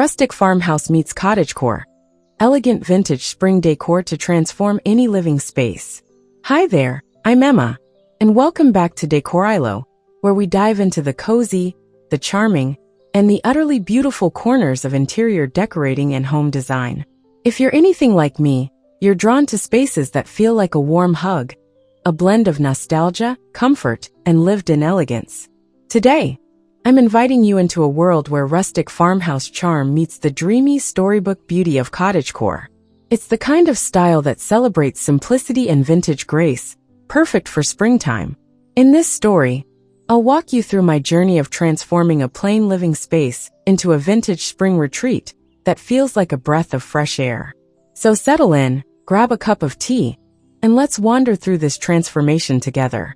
Rustic Farmhouse meets Cottagecore. Elegant vintage spring decor to transform any living space. Hi there, I'm Emma, and welcome back to Decor, where we dive into the cozy, the charming, and the utterly beautiful corners of interior decorating and home design. If you're anything like me, you're drawn to spaces that feel like a warm hug, a blend of nostalgia, comfort, and lived-in elegance. Today, I'm inviting you into a world where rustic farmhouse charm meets the dreamy storybook beauty of cottagecore. It's the kind of style that celebrates simplicity and vintage grace, perfect for springtime. In this story, I'll walk you through my journey of transforming a plain living space into a vintage spring retreat that feels like a breath of fresh air. So settle in, grab a cup of tea, and let's wander through this transformation together.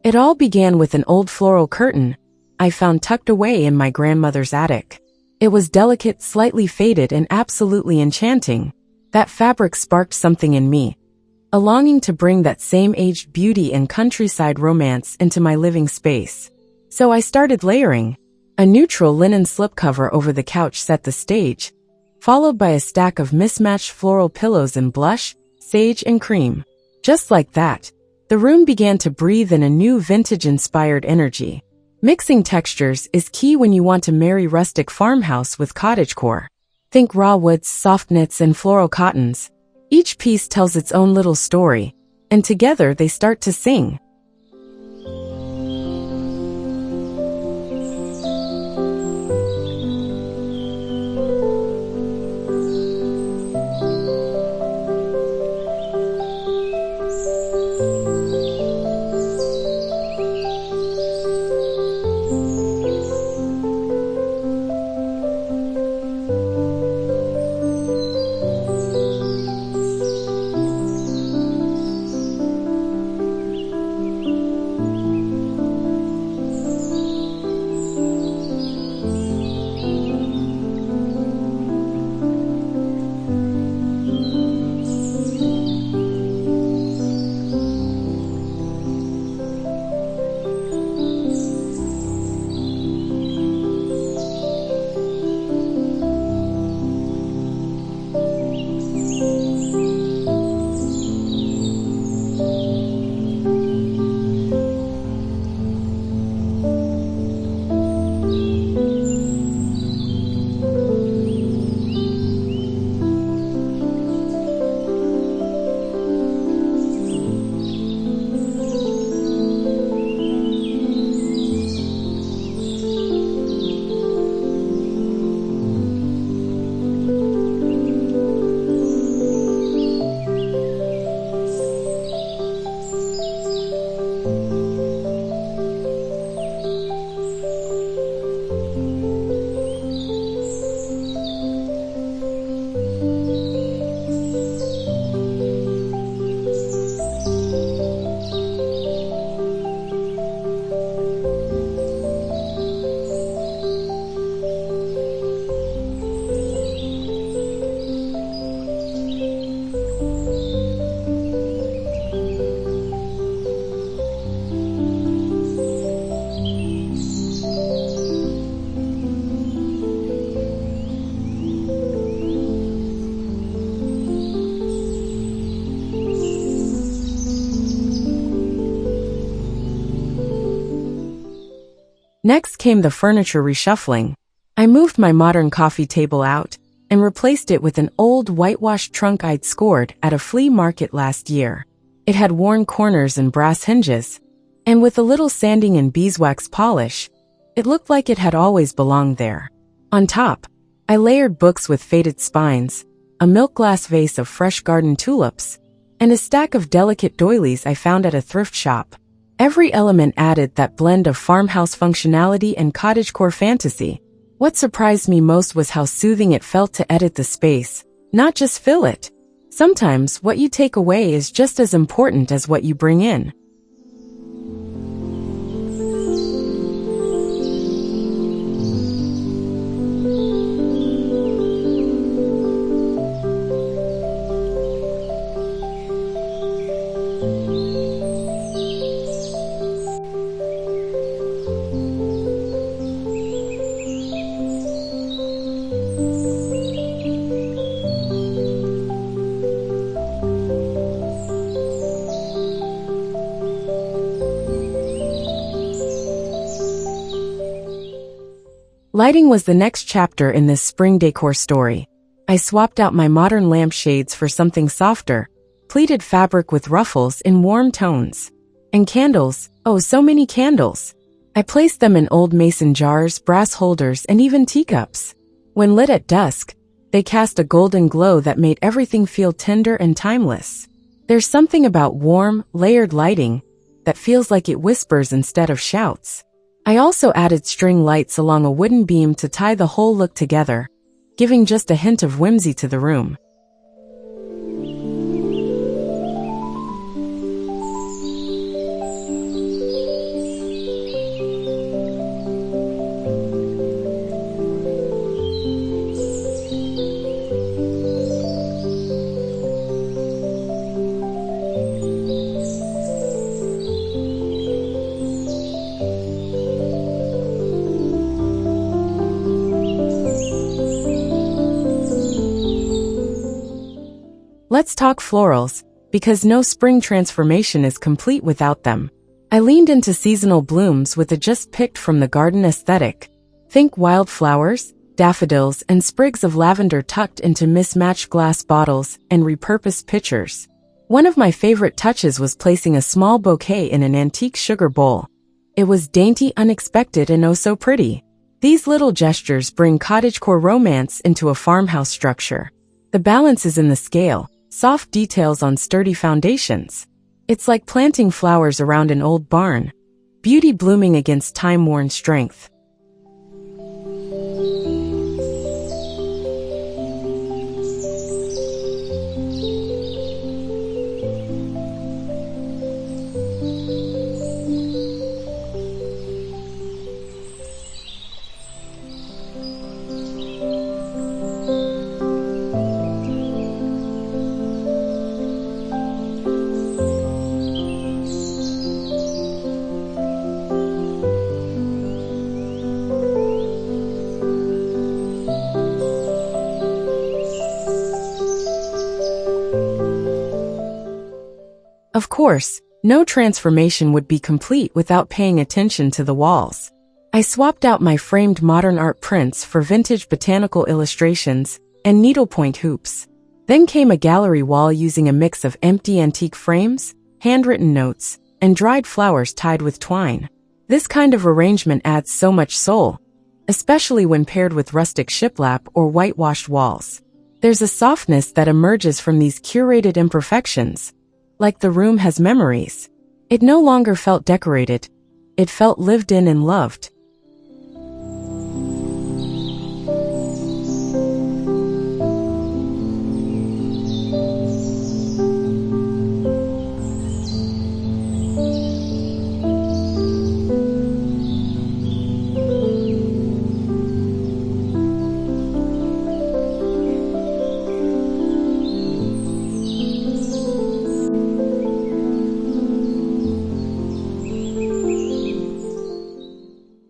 It all began with an old floral curtain I found tucked away in my grandmother's attic. It was delicate, slightly faded, and absolutely enchanting. That fabric sparked something in me, a longing to bring that same aged beauty and countryside romance into my living space. So I started layering. A neutral linen slipcover over the couch set the stage, followed by a stack of mismatched floral pillows in blush, sage, and cream. Just like that, the room began to breathe in a new vintage-inspired energy. Mixing textures is key when you want to marry rustic farmhouse with cottagecore. Think raw woods, soft knits, and floral cottons. Each piece tells its own little story, and together they start to sing. Next came the furniture reshuffling. I moved my modern coffee table out and replaced it with an old whitewashed trunk I'd scored at a flea market last year. It had worn corners and brass hinges, and with a little sanding and beeswax polish, it looked like it had always belonged there. On top, I layered books with faded spines, a milk glass vase of fresh garden tulips, and a stack of delicate doilies I found at a thrift shop. Every element added that blend of farmhouse functionality and cottagecore fantasy. What surprised me most was how soothing it felt to edit the space, not just fill it. Sometimes what you take away is just as important as what you bring in. Lighting was the next chapter in this spring decor story. I swapped out my modern lampshades for something softer, pleated fabric with ruffles in warm tones. And candles, oh so many candles. I placed them in old mason jars, brass holders, and even teacups. When lit at dusk, they cast a golden glow that made everything feel tender and timeless. There's something about warm, layered lighting that feels like it whispers instead of shouts. I also added string lights along a wooden beam to tie the whole look together, giving just a hint of whimsy to the room. Let's talk florals, because no spring transformation is complete without them. I leaned into seasonal blooms with a just-picked from the garden aesthetic. Think wildflowers, daffodils, and sprigs of lavender tucked into mismatched glass bottles and repurposed pitchers. One of my favorite touches was placing a small bouquet in an antique sugar bowl. It was dainty, unexpected, and oh so pretty. These little gestures bring cottagecore romance into a farmhouse structure. The balance is in the scale. Soft details on sturdy foundations. It's like planting flowers around an old barn. Beauty blooming against time-worn strength. Of course, no transformation would be complete without paying attention to the walls. I swapped out my framed modern art prints for vintage botanical illustrations and needlepoint hoops. Then came a gallery wall using a mix of empty antique frames, handwritten notes, and dried flowers tied with twine. This kind of arrangement adds so much soul, especially when paired with rustic shiplap or whitewashed walls. There's a softness that emerges from these curated imperfections. Like the room has memories. It no longer felt decorated. It felt lived in and loved.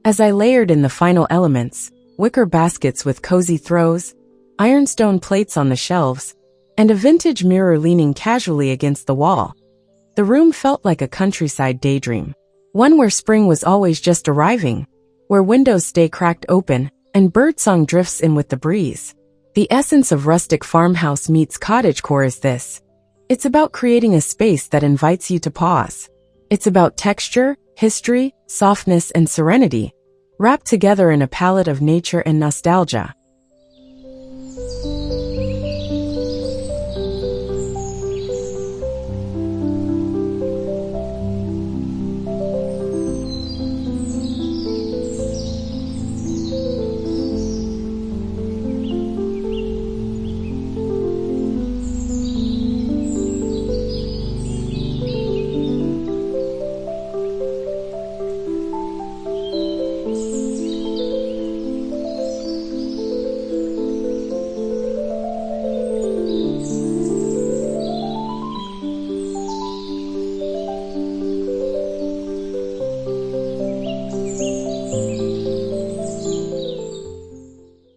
As I layered in the final elements, wicker baskets with cozy throws, ironstone plates on the shelves, and a vintage mirror leaning casually against the wall, the room felt like a countryside daydream, one where spring was always just arriving. where windows stay cracked open and birdsong drifts in with the breeze. The essence of rustic farmhouse meets cottagecore is this. It's about creating a space that invites you to pause. It's about texture, history, softness, and serenity, wrapped together in a palette of nature and nostalgia.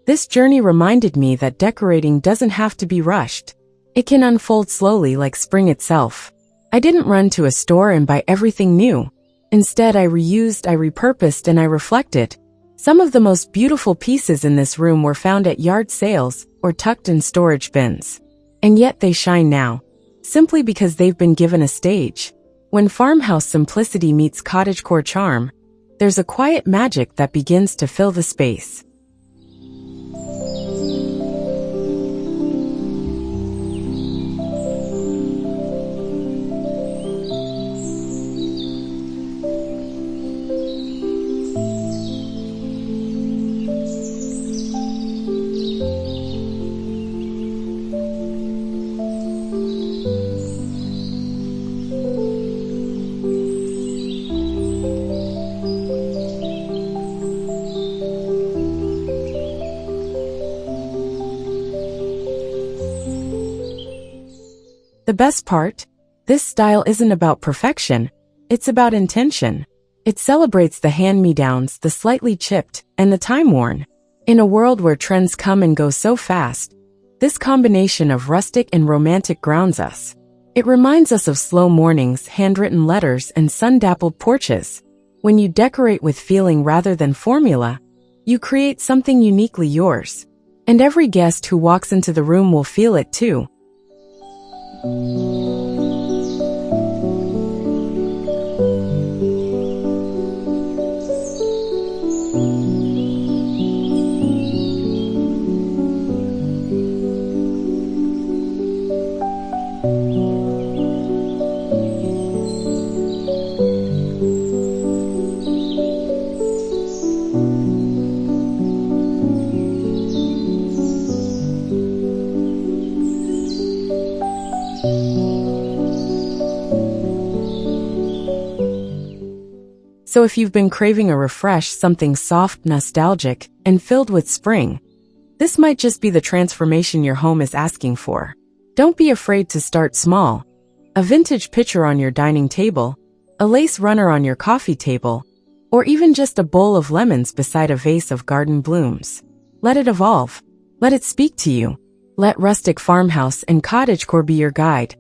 This journey reminded me that decorating doesn't have to be rushed. It can unfold slowly like spring itself. I didn't run to a store and buy everything new. Instead, I reused, I repurposed, and I reflected. Some of the most beautiful pieces in this room were found at yard sales or tucked in storage bins. And yet they shine now, simply because they've been given a stage. When farmhouse simplicity meets cottagecore charm, there's a quiet magic that begins to fill the space. The best part? This style isn't about perfection, it's about intention. It celebrates the hand-me-downs, the slightly chipped, and the time-worn. In a world where trends come and go so fast, this combination of rustic and romantic grounds us. It reminds us of slow mornings, handwritten letters, and sun-dappled porches. When you decorate with feeling rather than formula, you create something uniquely yours. And every guest who walks into the room will feel it too. So if you've been craving a refresh, something soft, nostalgic, and filled with spring, this might just be the transformation your home is asking for. Don't be afraid to start small. A vintage picture on your dining table, a lace runner on your coffee table, or even just a bowl of lemons beside a vase of garden blooms. Let it evolve. Let it speak to you. Let Rustic Farmhouse and Cottagecore be your guide.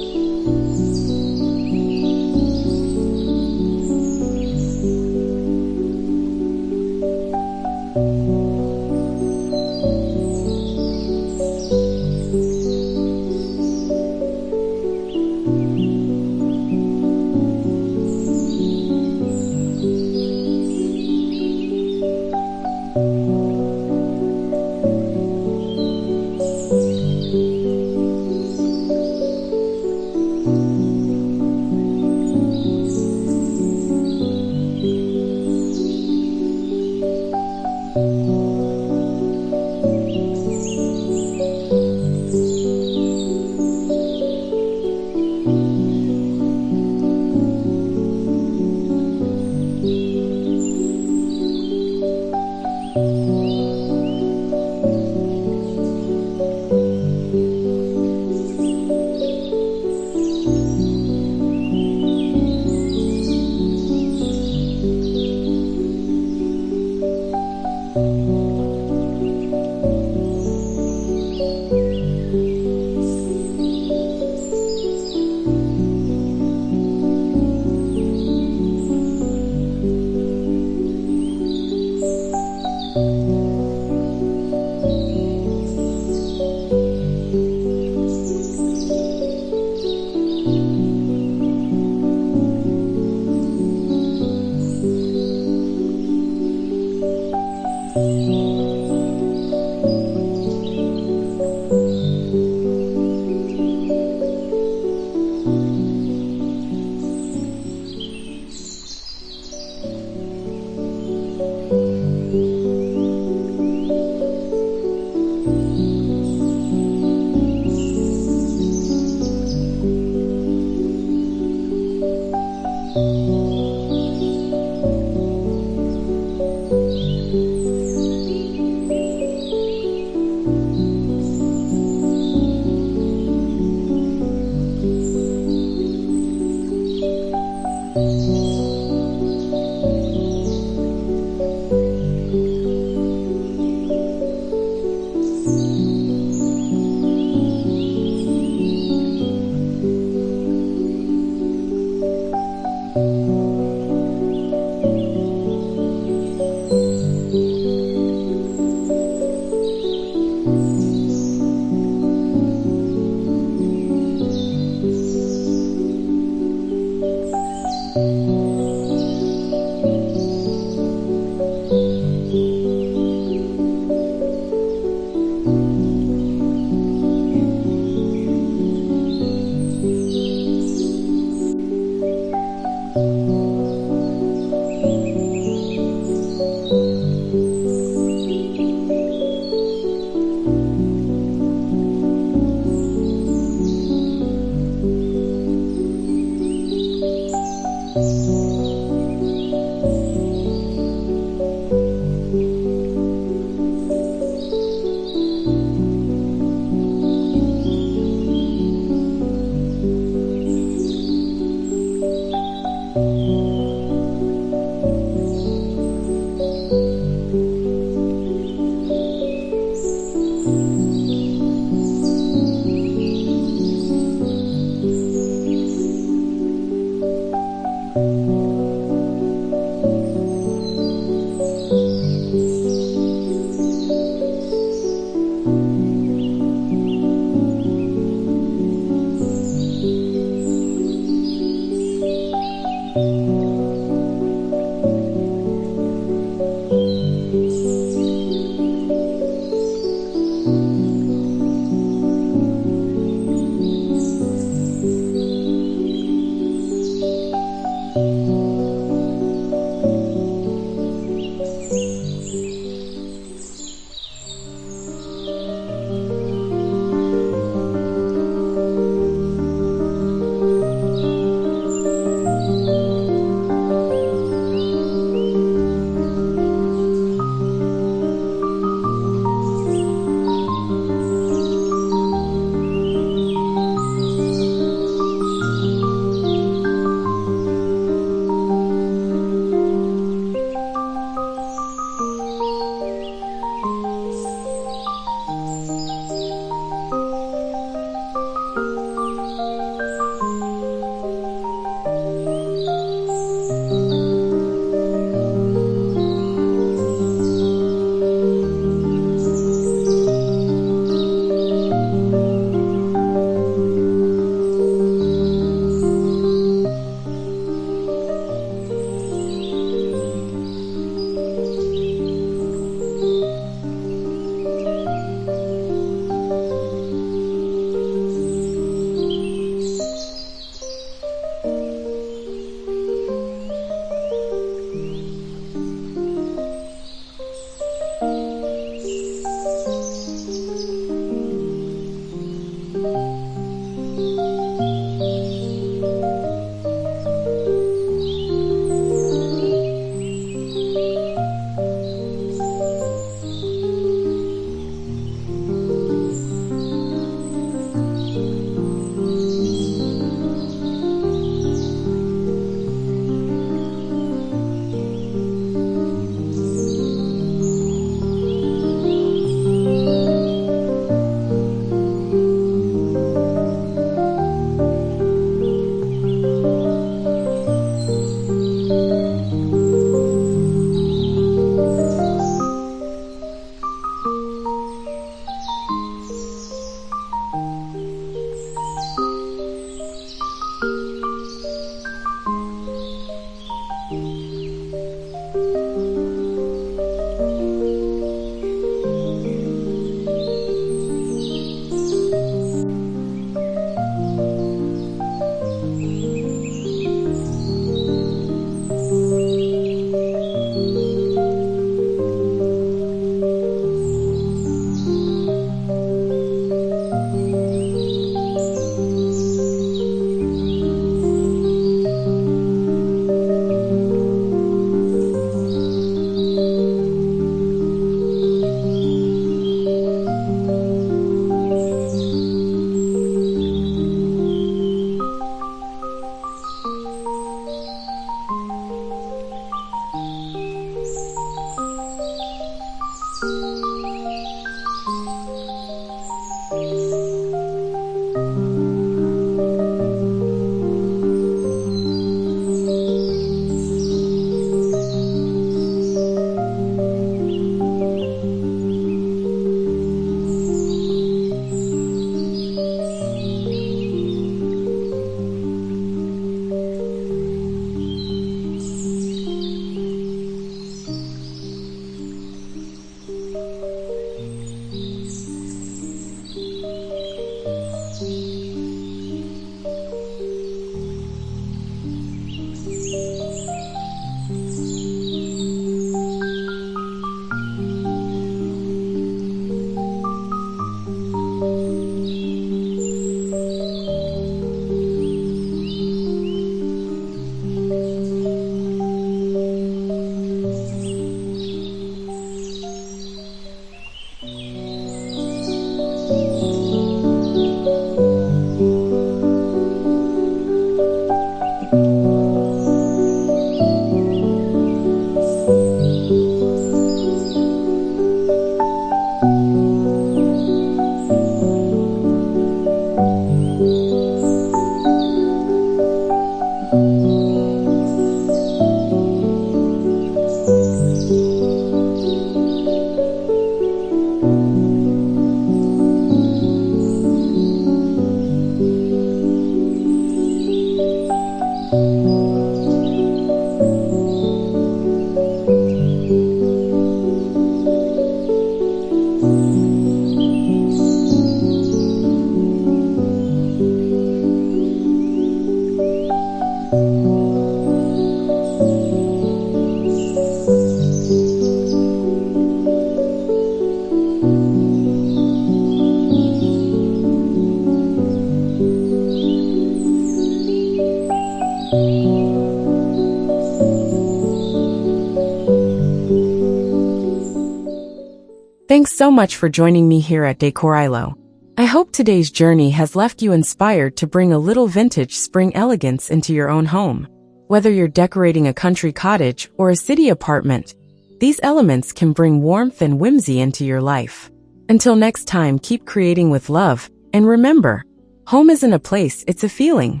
Thanks so much for joining me here at Decor. I hope today's journey has left you inspired to bring a little vintage spring elegance into your own home. Whether you're decorating a country cottage or a city apartment, these elements can bring warmth and whimsy into your life. Until next time, keep creating with love, and remember, home isn't a place, it's a feeling.